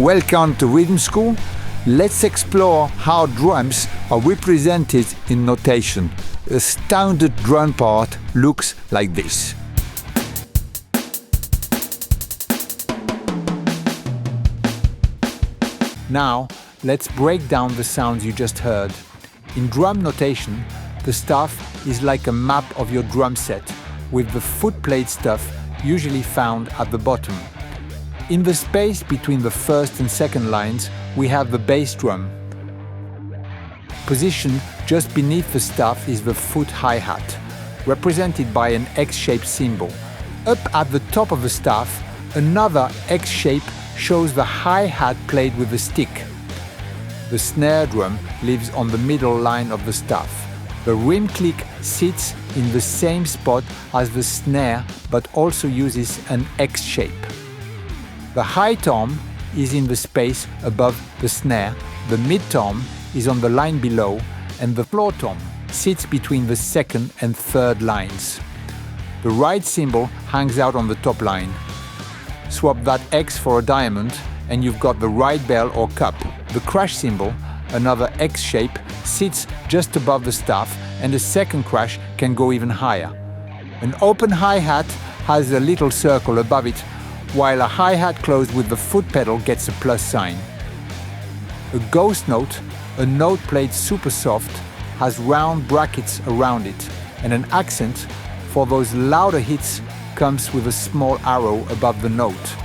Welcome to Rhythm School. Let's explore how drums are represented in notation. A standard drum part looks like this. Now, let's break down the sounds you just heard. In drum notation, the staff is like a map of your drum set, with the footplate stuff usually found at the bottom. In the space between the first and second lines, we have the bass drum. Positioned just beneath the staff is the foot hi-hat, represented by an X-shaped cymbal. Up at the top of the staff, another X shape shows the hi-hat played with a stick. The snare drum lives on the middle line of the staff. The rim click sits in the same spot as the snare, but also uses an X shape. The high tom is in the space above the snare, the mid tom is on the line below, and the floor tom sits between the second and third lines. The right cymbal hangs out on the top line. Swap that X for a diamond and you've got the right bell or cup. The crash cymbal, another X shape, sits just above the staff, and the second crash can go even higher. An open hi-hat has a little circle above it, while a hi-hat closed with the foot pedal gets a plus sign. A ghost note, a note played super soft, has round brackets around it, and an accent for those louder hits comes with a small arrow above the note.